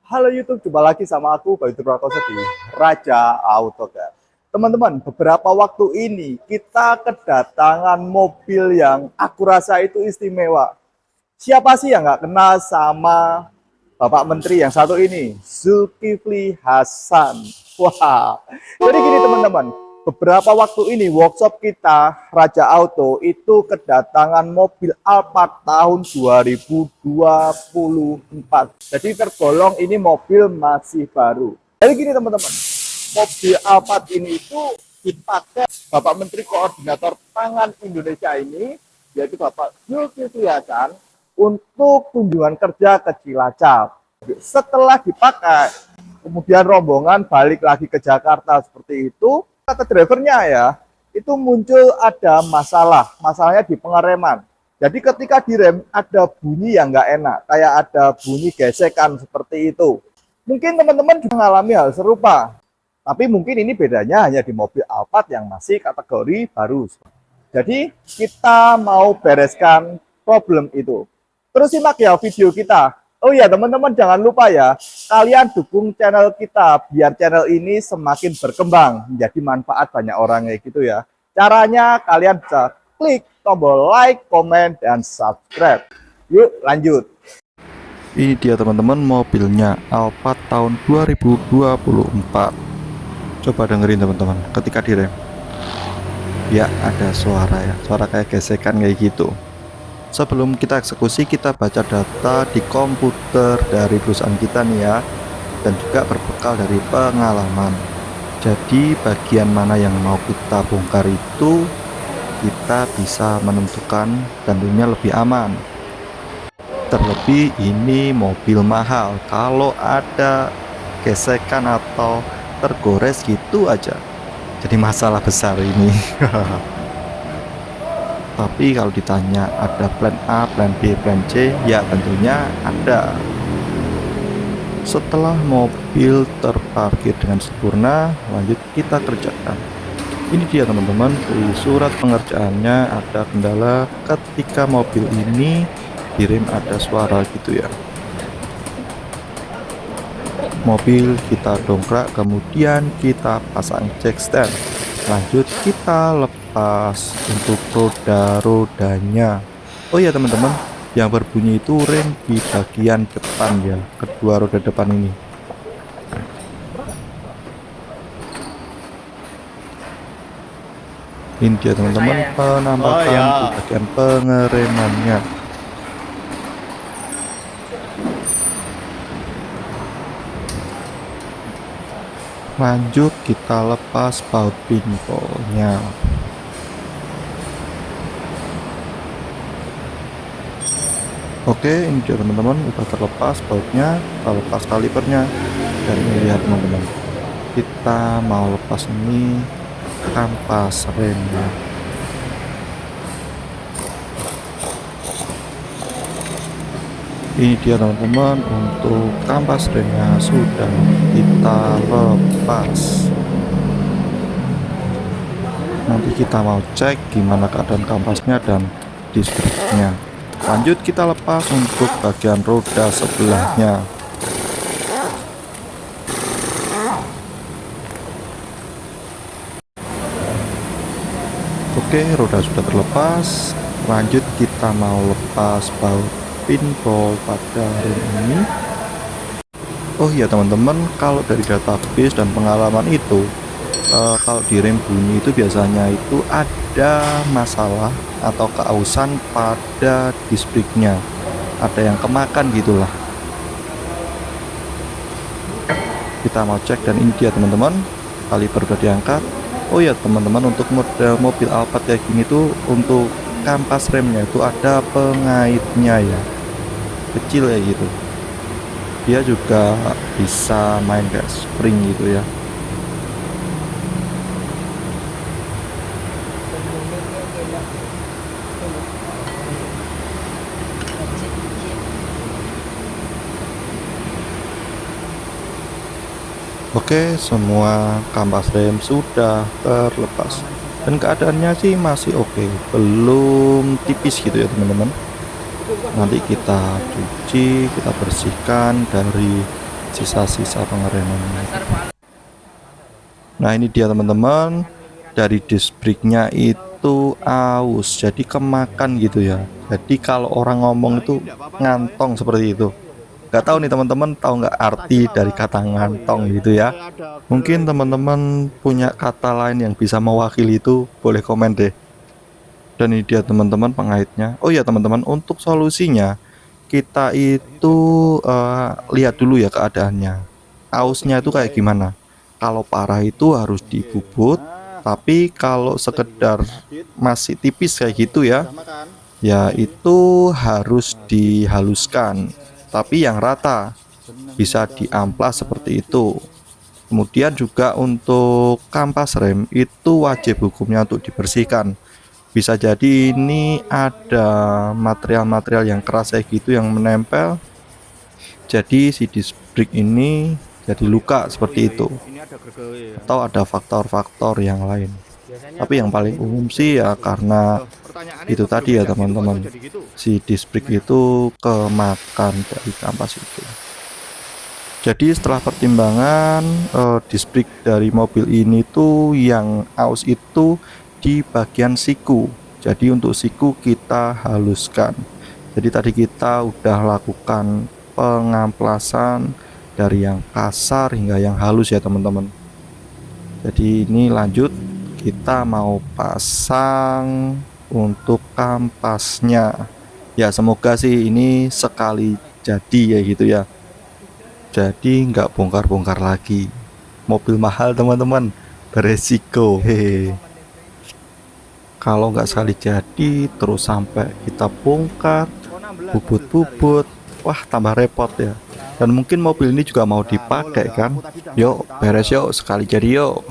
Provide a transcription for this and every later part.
Halo YouTube, jumpa lagi sama aku Bayu Prakoso di Raja Auto. Teman-teman, beberapa waktu ini kita kedatangan mobil yang aku rasa itu istimewa. Siapa sih yang nggak kenal sama Bapak Menteri yang satu ini, Zulkifli Hasan. Wah, jadi gini teman-teman, beberapa waktu ini workshop kita Raja Auto itu kedatangan mobil Alphard tahun 2024. Jadi tergolong ini mobil masih baru. Jadi gini teman-teman, mobil Alphard ini itu dipakai Bapak Menteri Koordinator Pangan Indonesia ini, yaitu Bapak Zulkifli Hasan, untuk kunjungan kerja ke Cilacap. Setelah dipakai, kemudian rombongan balik lagi ke Jakarta seperti itu, kata drivernya ya, itu muncul ada masalahnya di pengereman. Jadi ketika direm ada bunyi yang nggak enak, kayak ada bunyi gesekan seperti itu. Mungkin teman-teman juga mengalami hal serupa, tapi mungkin ini bedanya hanya di mobil Alphard yang masih kategori baru. Jadi kita mau bereskan problem itu. Terus simak ya video kita. Oh ya teman-teman, jangan lupa ya, kalian dukung channel kita biar channel ini semakin berkembang, menjadi manfaat banyak orang kayak gitu ya. Caranya kalian bisa klik tombol like, komen, dan subscribe. Yuk lanjut. Ini dia teman-teman, mobilnya Alphard tahun 2024. Coba dengerin teman-teman, ketika direm ya ada suara ya, suara kayak gesekan kayak gitu. Sebelum kita eksekusi, kita baca data di komputer dari perusahaan kita nih ya, dan juga berbekal dari pengalaman. Jadi bagian mana yang mau kita bongkar itu kita bisa menentukan tentunya lebih aman. Terlebih ini mobil mahal, kalau ada gesekan atau tergores gitu aja jadi masalah besar ini. Tapi kalau ditanya ada plan A, plan B, plan C, ya tentunya ada. Setelah mobil terparkir dengan sempurna, lanjut kita kerjakan. Ini dia teman-teman, di surat pengerjaannya ada kendala ketika mobil ini direm ada suara gitu ya. Mobil kita dongkrak, kemudian kita pasang jack stand. Lanjut kita lepas untuk roda-rodanya. Oh ya teman-teman, yang berbunyi itu rem di bagian depan ya, kedua roda depan ini. Ini dia teman-teman, penampakan di bagian pengeremannya. Lanjut kita lepas baut pinpolnya. Oke, ini dia teman-teman, udah terlepas bautnya, kita lepas kalipernya. Dan ini lihat teman-teman, kita mau lepas ini kampas remnya. Ini dia teman-teman, untuk kampas remnya sudah kita lepas. Nanti kita mau cek gimana keadaan kampasnya dan disknya. Lanjut kita lepas untuk bagian roda sebelahnya. Oke, roda sudah terlepas. Lanjut kita mau lepas baut pinball pada rem ini. Oh iya teman-teman, kalau dari database dan pengalaman itu, kalau di rem bunyi itu biasanya itu ada masalah atau keausan pada display-nya, ada yang kemakan gitulah. Kita mau cek, dan ini dia teman-teman, kaliper udah diangkat. Oh ya teman-teman, untuk model mobil Alphard kayak gini tuh, untuk kampas remnya itu ada pengaitnya ya, kecil ya gitu. Dia juga bisa main kayak spring gitu ya. Oke, semua kampas rem sudah terlepas dan keadaannya sih masih oke, belum tipis gitu ya teman-teman. Nanti kita cuci, kita bersihkan dari sisa-sisa pengeremannya. Nah ini dia teman-teman, dari disc brake-nya itu aus, jadi kemakan gitu ya. Jadi kalau orang ngomong itu ngantong seperti itu. Nggak tahu nih teman-teman, tahu nggak arti dari kata ngantong gitu ya? Mungkin teman-teman punya kata lain yang bisa mewakili itu, boleh komen deh. Dan ini dia teman-teman pengaitnya. Oh ya teman-teman, untuk solusinya kita itu lihat dulu ya keadaannya. Ausnya itu kayak gimana? Kalau parah itu harus dibubut, tapi kalau sekedar masih tipis kayak gitu ya, ya itu harus dihaluskan, tapi yang rata, bisa diamplas seperti itu. Kemudian juga untuk kampas rem itu wajib hukumnya untuk dibersihkan. Bisa jadi ini ada material-material yang keras kayak gitu yang menempel, jadi si disc brake ini jadi luka seperti itu, atau ada faktor-faktor yang lain. Tapi yang paling umum sih ya karena itu tadi ya teman-teman, si disc brake itu kemakan dari kampas itu. Jadi setelah pertimbangan, disc brake dari mobil ini tuh yang aus itu di bagian siku. Jadi untuk siku kita haluskan. Jadi tadi kita udah lakukan pengamplasan dari yang kasar hingga yang halus ya teman-teman. Jadi ini lanjut, kita mau pasang untuk kampasnya. Ya semoga sih ini sekali jadi ya gitu ya. Jadi nggak bongkar-bongkar lagi. Mobil mahal teman-teman, beresiko. Hehe. Kalau nggak sekali jadi, terus sampai kita bongkar, bubut-bubut, wah tambah repot ya. Dan mungkin mobil ini juga mau dipakai kan. Yuk beres yuk, sekali jadi yuk.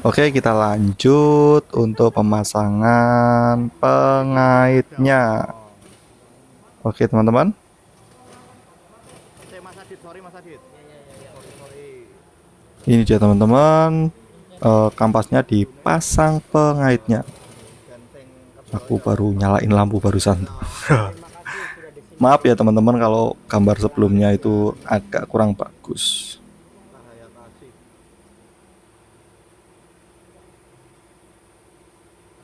Oke, kita lanjut untuk pemasangan pengaitnya. Oke teman-teman, ini dia teman-teman, kampasnya dipasang pengaitnya. Aku baru nyalain lampu barusan. Maaf ya teman-teman kalau gambar sebelumnya itu agak kurang bagus.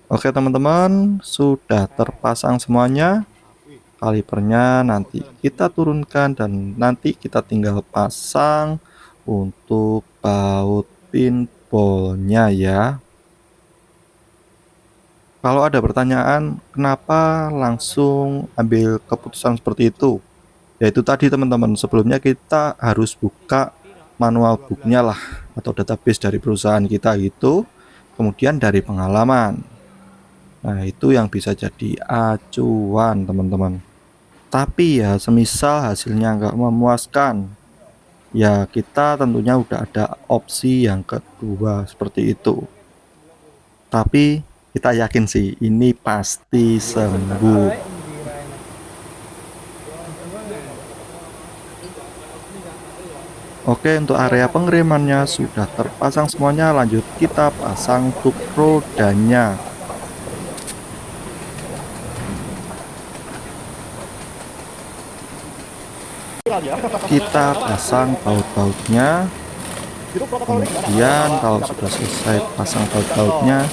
Oke teman-teman, sudah terpasang semuanya. Kalipernya nanti kita turunkan dan nanti kita tinggal pasang untuk baut pinballnya ya. Kalau ada pertanyaan kenapa langsung ambil keputusan seperti itu, yaitu tadi teman-teman, sebelumnya kita harus buka manual booknya lah, atau database dari perusahaan kita gitu, kemudian dari pengalaman. Nah itu yang bisa jadi acuan teman-teman. Tapi ya semisal hasilnya nggak memuaskan, ya kita tentunya udah ada opsi yang kedua seperti itu. Tapi kita yakin sih ini pasti sembuh. Oke, untuk area pengeremannya sudah terpasang semuanya. Lanjut kita pasang tuk rodanya. Kita pasang baut-bautnya. Kemudian kalau sudah selesai pasang baut-bautnya,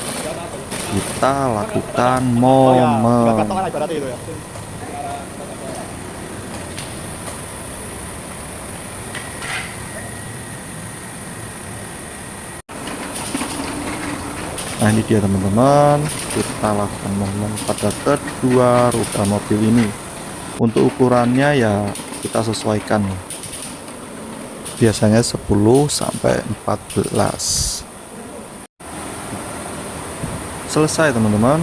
kita lakukan momen. Nah ini dia teman-teman, kita lakukan momen pada kedua roda mobil ini. Untuk ukurannya ya kita sesuaikan, biasanya 10 sampai 14. Selesai teman-teman,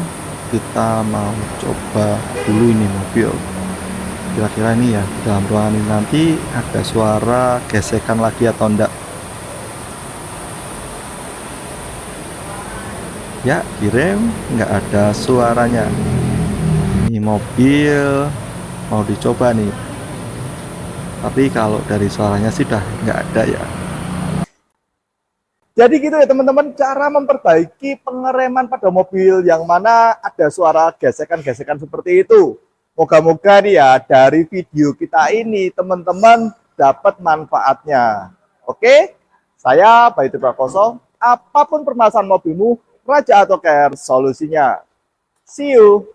kita mau coba dulu ini mobil. Kira-kira ini ya dalam ruangan ini nanti ada suara gesekan lagi atau enggak. Ya kirim nggak ada suaranya. Ini mobil mau dicoba nih, tapi kalau dari suaranya sih udah nggak ada ya. Jadi gitu ya teman-teman, cara memperbaiki pengereman pada mobil yang mana ada suara gesekan-gesekan seperti itu. Moga-moga nih ya dari video kita ini teman-teman dapat manfaatnya. Oke, saya Bayu Prakoso. Apapun permasalahan mobilmu, Raja Auto Care solusinya. See you.